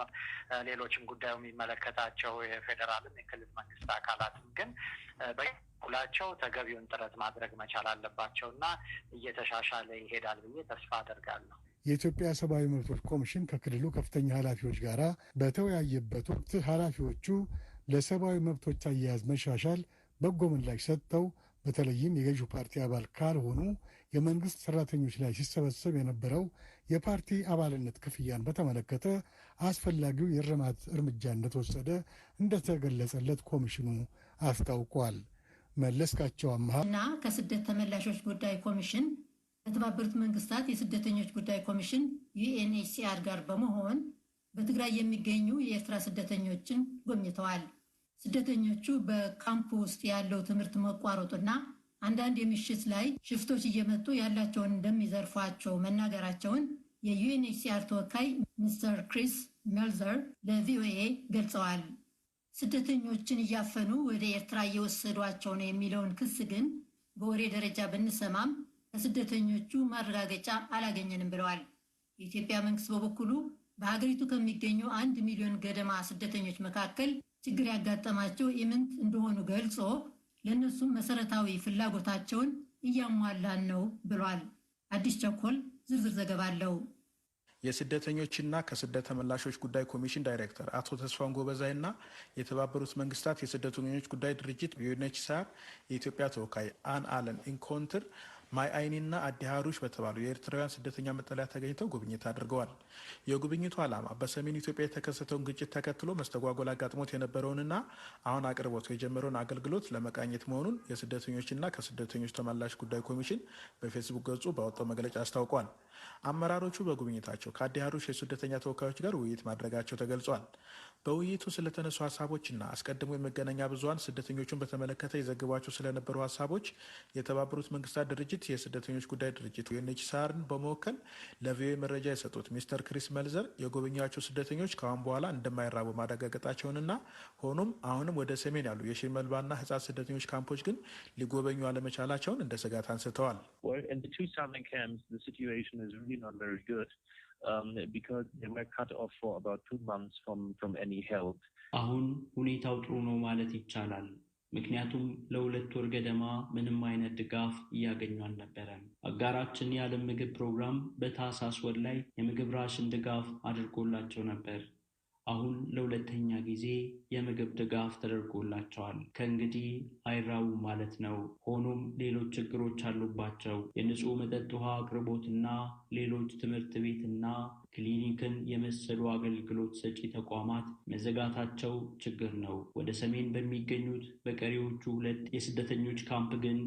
ሌሎችም ጉዳዩ የሚመለከታቸው የፌዴራልም የክልል መንግስት አካላትም ግን ሁላቸው ተገቢውን ጥረት ማድረግ መቻል አለባቸው እና እየተሻሻለ ይሄዳል ብዬ ተስፋ አደርጋለሁ። የኢትዮጵያ ሰብአዊ መብቶች ኮሚሽን ከክልሉ ከፍተኛ ኃላፊዎች ጋር በተወያየበት ወቅት ኃላፊዎቹ ለሰብአዊ መብቶች አያያዝ መሻሻል በጎ ምላሽ ሰጥተው በተለይም የገዢው ፓርቲ አባል ካልሆኑ የመንግስት ሰራተኞች ላይ ሲሰበሰብ የነበረው የፓርቲ አባልነት ክፍያን በተመለከተ አስፈላጊው የእርማት እርምጃ እንደተወሰደ እንደተገለጸለት ኮሚሽኑ አስታውቋል። መለስካቸው አምሃ እና ከስደት ተመላሾች ጉዳይ ኮሚሽን ከተባበሩት መንግስታት የስደተኞች ጉዳይ ኮሚሽን UNHCR ጋር በመሆን በትግራይ የሚገኙ የኤርትራ ስደተኞችን ጎብኝተዋል። ስደተኞቹ በካምፕ ውስጥ ያለው ትምህርት መቋረጡና አንዳንድ የምሽት ላይ ሽፍቶች እየመጡ ያላቸውን እንደሚዘርፏቸው መናገራቸውን የዩኤንኤችሲአር ተወካይ ሚስተር ክሪስ ሜልዘር ለቪኦኤ ገልጸዋል። ስደተኞችን እያፈኑ ወደ ኤርትራ እየወሰዷቸው ነው የሚለውን ክስ ግን በወሬ ደረጃ ብንሰማም ከስደተኞቹ ማረጋገጫ አላገኘንም ብለዋል። የኢትዮጵያ መንግስት በበኩሉ በሀገሪቱ ከሚገኙ 1 ሚሊዮን ገደማ ስደተኞች መካከል ችግር ያጋጠማቸው ኢምንት እንደሆኑ ገልጾ ለእነሱም መሰረታዊ ፍላጎታቸውን እያሟላን ነው ብሏል። አዲስ ቸኮል ዝርዝር ዘገባ አለው። የስደተኞችና ከስደት ተመላሾች ጉዳይ ኮሚሽን ዳይሬክተር አቶ ተስፋውን ጎበዛይና የተባበሩት መንግስታት የስደተኞች ጉዳይ ድርጅት ዩኤንኤችሲአር የኢትዮጵያ ተወካይ አን አለን ኢንኮንትር ማይ አይኒና አዲ ሀሩሽ በተባሉ የኤርትራውያን ስደተኛ መጠለያ ተገኝተው ጉብኝት አድርገዋል። የጉብኝቱ ዓላማ በሰሜን ኢትዮጵያ የተከሰተውን ግጭት ተከትሎ መስተጓጎል አጋጥሞት የነበረውንና አሁን አቅርቦቱ የጀመረውን አገልግሎት ለመቃኘት መሆኑን የስደተኞችና ከስደተኞች ተመላሽ ጉዳይ ኮሚሽን በፌስቡክ ገጹ ባወጣው መግለጫ አስታውቋል። አመራሮቹ በጉብኝታቸው ከአዲ ሀሩሽ የስደተኛ ተወካዮች ጋር ውይይት ማድረጋቸው ተገልጿል። በውይይቱ ስለተነሱ ሀሳቦችና አስቀድሞ የመገናኛ ብዙኃን ስደተኞቹን በተመለከተ የዘግቧቸው ስለነበሩ ሀሳቦች የተባበሩት መንግስታት ድርጅት የስደተኞች ጉዳይ ድርጅት ዩኤንኤችሲአርን በመወከል ለቪኦኤ መረጃ የሰጡት ሚስተር ክሪስ መልዘር የጎበኟቸው ስደተኞች ከአሁን በኋላ እንደማይራቡ ማረጋገጣቸውንና ሆኖም አሁንም ወደ ሰሜን ያሉ የሽመልባና ህጻት ስደተኞች ካምፖች ግን ሊጎበኙ አለመቻላቸውን እንደ ስጋት አንስተዋል። because they were cut off for about 2 months from any help. አሁን ሁኔታው ጥሩ ነው ማለት ይቻላል። ምክንያቱም ለ2 ወር ገደማ ምንም አይነት ድጋፍ እያገኙ አልነበረም። አጋራችን የዓለም ምግብ ፕሮግራም በታህሳስ ወር ላይ የምግብ ራሽን ድጋፍ አድርጎላቸው ነበር። አሁን ለሁለተኛ ጊዜ የምግብ ድጋፍ ተደርጎላቸዋል። ከእንግዲህ አይራቡም ማለት ነው። ሆኖም ሌሎች ችግሮች አሉባቸው። የንጹህ መጠጥ ውሃ አቅርቦትና ሌሎች ትምህርት ቤትና ክሊኒክን የመሰሉ አገልግሎት ሰጪ ተቋማት መዘጋታቸው ችግር ነው። ወደ ሰሜን በሚገኙት በቀሪዎቹ 2 የስደተኞች ካምፕ ግን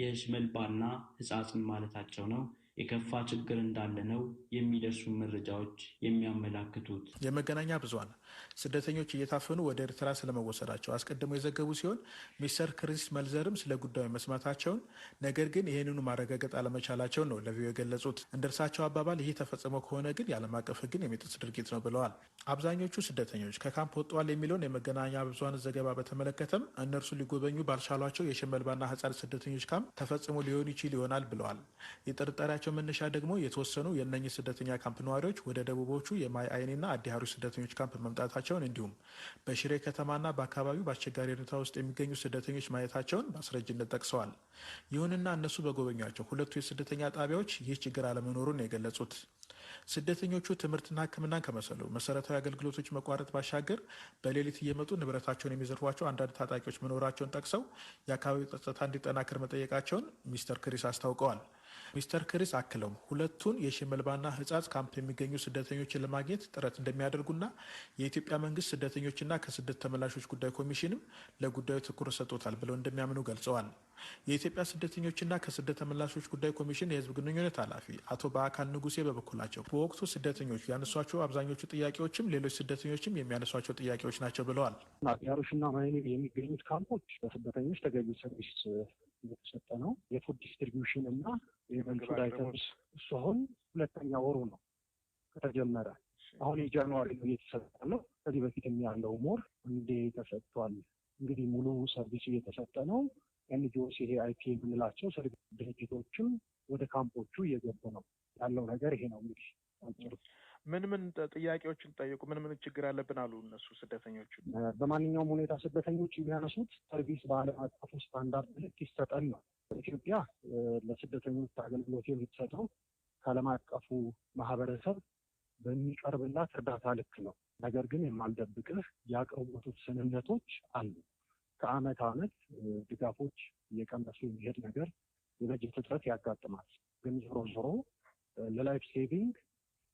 የሽመልባና ህጻጽን ማለታቸው ነው የከፋ ችግር እንዳለ ነው የሚደርሱ መረጃዎች የሚያመላክቱት። የመገናኛ ብዙኃን ስደተኞች እየታፈኑ ወደ ኤርትራ ስለመወሰዳቸው አስቀድመው የዘገቡ ሲሆን ሚስተር ክሪስ መልዘርም ስለ ጉዳዩ መስማታቸውን ነገር ግን ይህንኑ ማረጋገጥ አለመቻላቸውን ነው ለቪኦኤ የገለጹት። እንደ እርሳቸው አባባል ይህ ተፈጽሞ ከሆነ ግን የዓለም አቀፍ ሕግን የሚጥስ ድርጊት ነው ብለዋል። አብዛኞቹ ስደተኞች ከካምፕ ወጥተዋል የሚለውን የመገናኛ ብዙኃን ዘገባ በተመለከተም እነርሱ ሊጎበኙ ባልቻሏቸው የሽመልባና ህጻን ስደተኞች ካምፕ ተፈጽሞ ሊሆን ይችል ይሆናል ብለዋል። የጥርጣሬያቸው መነሻ ደግሞ የተወሰኑ የእነኚህ ስደተኛ ካምፕ ነዋሪዎች ወደ ደቡቦቹ የማይ አይኒና አዲ ሀሩሽ ስደተኞች ካምፕ መምጣታቸውን እንዲሁም በሽሬ ከተማና በአካባቢው በአስቸጋሪ ሁኔታ ውስጥ የሚገኙ ስደተኞች ማየታቸውን በአስረጅነት ጠቅሰዋል። ይሁንና እነሱ በጎበኟቸው 2 የስደተኛ ጣቢያዎች ይህ ችግር አለመኖሩን ነው የገለጹት። ስደተኞቹ ትምህርትና ሕክምናን ከመሰሉ መሰረታዊ አገልግሎቶች መቋረጥ ባሻገር በሌሊት እየመጡ ንብረታቸውን የሚዘርፏቸው አንዳንድ ታጣቂዎች መኖራቸውን ጠቅሰው የአካባቢው ጸጥታ እንዲጠናከር መጠየቃቸውን ሚስተር ክሪስ አስታውቀዋል። ሚስተር ክሪስ አክለውም 2ቱን የሽመልባና ህጻጽ ካምፕ የሚገኙ ስደተኞችን ለማግኘት ጥረት እንደሚያደርጉና የኢትዮጵያ መንግስት ስደተኞችና ከስደት ተመላሾች ጉዳይ ኮሚሽንም ለጉዳዩ ትኩረት ሰጥቶታል ብለው እንደሚያምኑ ገልጸዋል። የኢትዮጵያ ስደተኞችና ከስደት ተመላሾች ጉዳይ ኮሚሽን የህዝብ ግንኙነት ኃላፊ አቶ በአካል ንጉሴ በበኩላቸው በወቅቱ ስደተኞቹ ያነሷቸው አብዛኞቹ ጥያቄዎችም ሌሎች ስደተኞችም የሚያነሷቸው ጥያቄዎች ናቸው ብለዋል። አዲ ሀሩሽና ማይ አይኒ የሚገኙት ካምፖች በስደተኞች ተገቢ ሰርቪስ እየተሰጠ ነው። የፉድ ዲስትሪቢዩሽን እና የመንግስት አይተምስ እሱ አሁን 2ኛ ወሩ ነው ከተጀመረ። አሁን የጃንዋሪ ነው እየተሰጠ ነው። ከዚህ በፊትም ያለው ሞር እንዴ ተሰጥቷል። እንግዲህ ሙሉ ሰርቪስ እየተሰጠ ነው። ኤንጂኦስ ይሄ አይፒ የምንላቸው ሰርቪስ ድርጅቶችም ወደ ካምፖቹ እየገቡ ነው። ያለው ነገር ይሄ ነው። እንግዲህ ምን ጥያቄዎችን ጠየቁ? ምን ችግር አለብን አሉ እነሱ ስደተኞቹ? በማንኛውም ሁኔታ ስደተኞች የሚያነሱት ሰርቪስ በዓለም አቀፉ ስታንዳርድ ልክ ይሰጠን ነው። ኢትዮጵያ ለስደተኞች አገልግሎት የምትሰጠው ከዓለም አቀፉ ማህበረሰብ በሚቀርብላት እርዳታ ልክ ነው። ነገር ግን የማልደብቅህ የአቅርቦቱ ስንነቶች አሉ። ከአመት አመት ድጋፎች እየቀነሱ የሚሄድ ነገር የበጀት እጥረት ያጋጥማል። ግን ዞሮ ለላይፍ ሴቪንግ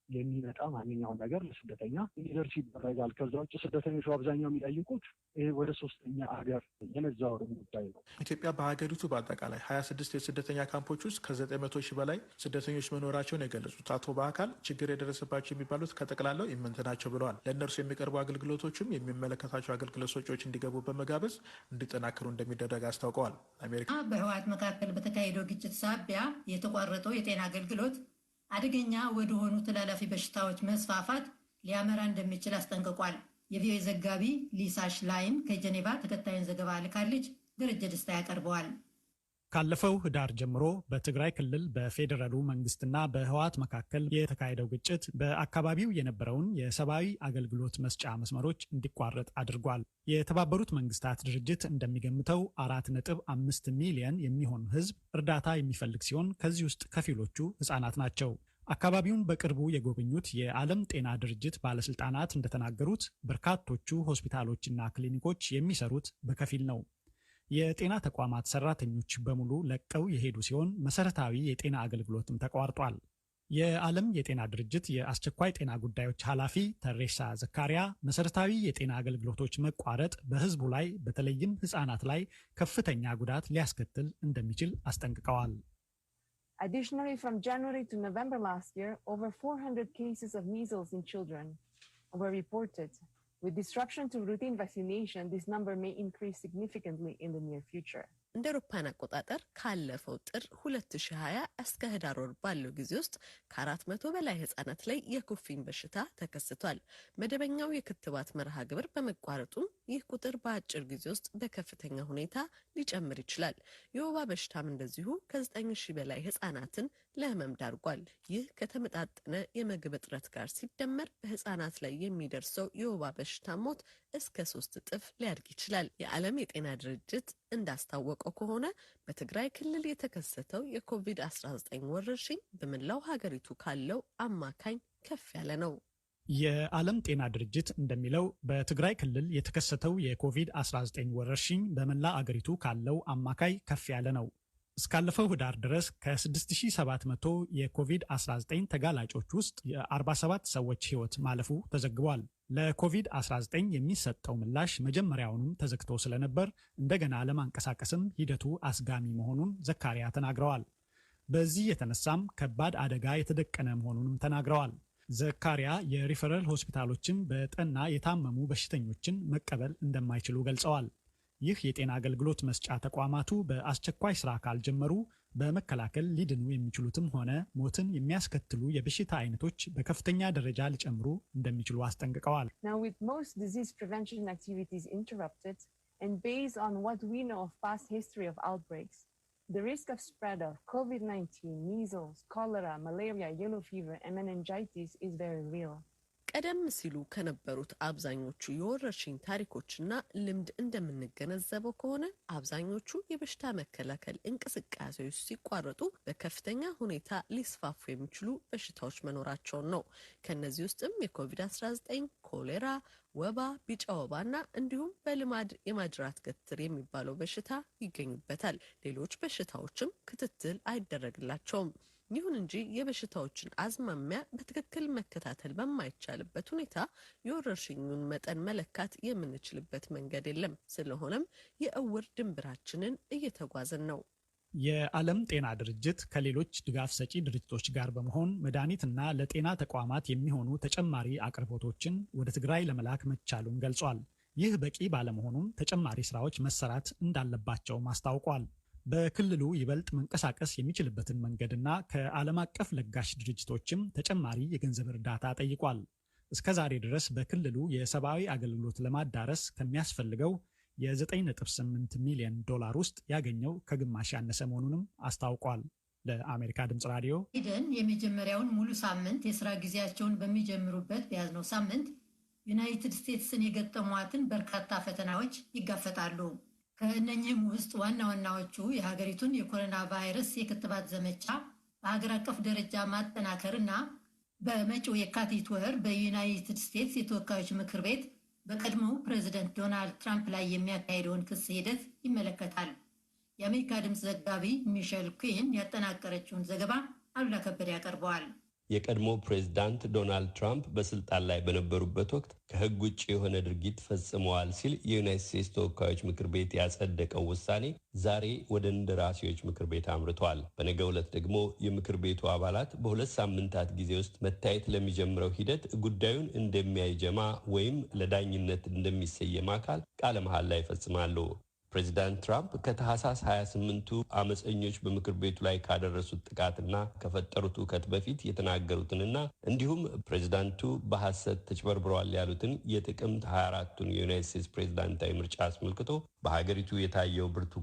የሚመጣ ማንኛውም ነገር ለስደተኛ ሊደርስ ይደረጋል። ከዛ ውጭ ስደተኞቹ አብዛኛው የሚጠይቁት ይሄ ወደ ሶስተኛ ሀገር የመዛወር ጉዳይ ነው። ኢትዮጵያ በሀገሪቱ በአጠቃላይ 26 የስደተኛ ካምፖች ውስጥ ከ900 ሺህ በላይ ስደተኞች መኖራቸውን የገለጹት አቶ በአካል ችግር የደረሰባቸው የሚባሉት ከጠቅላላው 8 ናቸው ብለዋል። ለእነርሱ የሚቀርቡ አገልግሎቶችም የሚመለከታቸው አገልግሎት ሰጪዎች እንዲገቡ በመጋበዝ እንዲጠናከሩ እንደሚደረግ አስታውቀዋል። አሜሪካ በህወሓት መካከል በተካሄደው ግጭት ሳቢያ የተቋረጠው የጤና አገልግሎት አደገኛ ወደሆኑ ተላላፊ በሽታዎች መስፋፋት ሊያመራ እንደሚችል አስጠንቅቋል። የቪኦኤ ዘጋቢ ሊሳ ሽላይን ከጀኔቫ ተከታዩን ዘገባ ልካለች። ደረጀ ደስታ ያቀርበዋል። ካለፈው ህዳር ጀምሮ በትግራይ ክልል በፌዴራሉ መንግስትና በህወሓት መካከል የተካሄደው ግጭት በአካባቢው የነበረውን የሰብአዊ አገልግሎት መስጫ መስመሮች እንዲቋረጥ አድርጓል። የተባበሩት መንግስታት ድርጅት እንደሚገምተው 4.5 ሚሊዮን የሚሆን ህዝብ እርዳታ የሚፈልግ ሲሆን ከዚህ ውስጥ ከፊሎቹ ህጻናት ናቸው። አካባቢውን በቅርቡ የጎበኙት የዓለም ጤና ድርጅት ባለስልጣናት እንደተናገሩት በርካቶቹ ሆስፒታሎችና ክሊኒኮች የሚሰሩት በከፊል ነው። የጤና ተቋማት ሰራተኞች በሙሉ ለቀው የሄዱ ሲሆን መሰረታዊ የጤና አገልግሎትም ተቋርጧል። የዓለም የጤና ድርጅት የአስቸኳይ ጤና ጉዳዮች ኃላፊ ተሬሳ ዘካሪያ መሰረታዊ የጤና አገልግሎቶች መቋረጥ በህዝቡ ላይ በተለይም ህጻናት ላይ ከፍተኛ ጉዳት ሊያስከትል እንደሚችል አስጠንቅቀዋል። Additionally, from January to November last year, over 400 cases of measles in children were reported. With disruption to routine vaccination, this number may increase significantly in the near future. እንደ አውሮፓውያን አቆጣጠር ካለፈው ጥር 2020 እስከ ህዳር ወር ባለው ጊዜ ውስጥ ከ400 በላይ ህጻናት ላይ የኩፍኝ በሽታ ተከስቷል። መደበኛው የክትባት መርሃ ግብር በመቋረጡም ይህ ቁጥር በአጭር ጊዜ ውስጥ በከፍተኛ ሁኔታ ሊጨምር ይችላል። የወባ በሽታም እንደዚሁ ከ9000 በላይ ህጻናትን ለህመም ዳርጓል። ይህ ከተመጣጠነ የምግብ እጥረት ጋር ሲደመር በህጻናት ላይ የሚደርሰው የወባ በሽታ ሞት እስከ 3 እጥፍ ሊያድግ ይችላል። የዓለም የጤና ድርጅት እንዳስታወቀው ከሆነ በትግራይ ክልል የተከሰተው የኮቪድ-19 ወረርሽኝ በመላው ሀገሪቱ ካለው አማካኝ ከፍ ያለ ነው። የዓለም ጤና ድርጅት እንደሚለው በትግራይ ክልል የተከሰተው የኮቪድ-19 ወረርሽኝ በመላ አገሪቱ ካለው አማካይ ከፍ ያለ ነው። እስካለፈው ህዳር ድረስ ከ6700 የኮቪድ-19 ተጋላጮች ውስጥ የ47 ሰዎች ህይወት ማለፉ ተዘግቧል። ለኮቪድ-19 የሚሰጠው ምላሽ መጀመሪያውንም ተዘግቶ ስለነበር እንደገና ለማንቀሳቀስም ሂደቱ አስጋሚ መሆኑን ዘካሪያ ተናግረዋል። በዚህ የተነሳም ከባድ አደጋ የተደቀነ መሆኑንም ተናግረዋል። ዘካሪያ የሪፈረል ሆስፒታሎችን በጠና የታመሙ በሽተኞችን መቀበል እንደማይችሉ ገልጸዋል። ይህ የጤና አገልግሎት መስጫ ተቋማቱ በአስቸኳይ ስራ ካልጀመሩ በመከላከል ሊድኑ የሚችሉትም ሆነ ሞትን የሚያስከትሉ የበሽታ አይነቶች በከፍተኛ ደረጃ ሊጨምሩ እንደሚችሉ አስጠንቅቀዋል። Now with most disease prevention activities interrupted and based on what we know of past history of outbreaks, the risk of spread of COVID-19, measles, cholera, malaria, yellow fever and meningitis is very real. ቀደም ሲሉ ከነበሩት አብዛኞቹ የወረርሽኝ ታሪኮችና ልምድ እንደምንገነዘበው ከሆነ አብዛኞቹ የበሽታ መከላከል እንቅስቃሴዎች ሲቋረጡ በከፍተኛ ሁኔታ ሊስፋፉ የሚችሉ በሽታዎች መኖራቸውን ነው። ከነዚህ ውስጥም የኮቪድ-19፣ ኮሌራ፣ ወባ፣ ቢጫ ወባና እንዲሁም በልማድ የማጅራት ገትር የሚባለው በሽታ ይገኙበታል። ሌሎች በሽታዎችም ክትትል አይደረግላቸውም። ይሁን እንጂ የበሽታዎችን አዝማሚያ በትክክል መከታተል በማይቻልበት ሁኔታ የወረርሽኙን መጠን መለካት የምንችልበት መንገድ የለም። ስለሆነም የእውር ድንብራችንን እየተጓዝን ነው። የዓለም ጤና ድርጅት ከሌሎች ድጋፍ ሰጪ ድርጅቶች ጋር በመሆን መድኃኒትና ለጤና ተቋማት የሚሆኑ ተጨማሪ አቅርቦቶችን ወደ ትግራይ ለመላክ መቻሉን ገልጿል። ይህ በቂ ባለመሆኑም ተጨማሪ ስራዎች መሰራት እንዳለባቸውም አስታውቋል። በክልሉ ይበልጥ መንቀሳቀስ የሚችልበትን መንገድና ከዓለም አቀፍ ለጋሽ ድርጅቶችም ተጨማሪ የገንዘብ እርዳታ ጠይቋል። እስከዛሬ ድረስ በክልሉ የሰብአዊ አገልግሎት ለማዳረስ ከሚያስፈልገው የ9.8 ሚሊዮን ዶላር ውስጥ ያገኘው ከግማሽ ያነሰ መሆኑንም አስታውቋል። ለአሜሪካ ድምጽ ራዲዮ ባይደን የመጀመሪያውን ሙሉ ሳምንት የስራ ጊዜያቸውን በሚጀምሩበት በያዝነው ሳምንት ዩናይትድ ስቴትስን የገጠሟትን በርካታ ፈተናዎች ይጋፈጣሉ። ከእነኚህም ውስጥ ዋና ዋናዎቹ የሀገሪቱን የኮሮና ቫይረስ የክትባት ዘመቻ በሀገር አቀፍ ደረጃ ማጠናከርና በመጪው የካቲት ወር በዩናይትድ ስቴትስ የተወካዮች ምክር ቤት በቀድሞው ፕሬዚደንት ዶናልድ ትራምፕ ላይ የሚያካሄደውን ክስ ሂደት ይመለከታል። የአሜሪካ ድምፅ ዘጋቢ ሚሼል ኩዊን ያጠናቀረችውን ዘገባ አሉላ ከበደ ያቀርበዋል። የቀድሞ ፕሬዝዳንት ዶናልድ ትራምፕ በስልጣን ላይ በነበሩበት ወቅት ከሕግ ውጭ የሆነ ድርጊት ፈጽመዋል ሲል የዩናይትድ ስቴትስ ተወካዮች ምክር ቤት ያጸደቀው ውሳኔ ዛሬ ወደ እንደራሴዎች ምክር ቤት አምርቷል። በነገው ዕለት ደግሞ የምክር ቤቱ አባላት በ2 ሳምንታት ጊዜ ውስጥ መታየት ለሚጀምረው ሂደት ጉዳዩን እንደሚያይጀማ ወይም ለዳኝነት እንደሚሰየም አካል ቃለ መሐላ ይፈጽማሉ። ፕሬዚዳንት ትራምፕ ከታህሳስ 28ቱ አመፀኞች በምክር ቤቱ ላይ ካደረሱት ጥቃትና ከፈጠሩት ሁከት በፊት የተናገሩትንና እንዲሁም ፕሬዚዳንቱ በሐሰት ተጭበርብረዋል ያሉትን የጥቅምት 24ቱን የዩናይትድ ስቴትስ ፕሬዚዳንታዊ ምርጫ አስመልክቶ በሀገሪቱ የታየው ብርቱ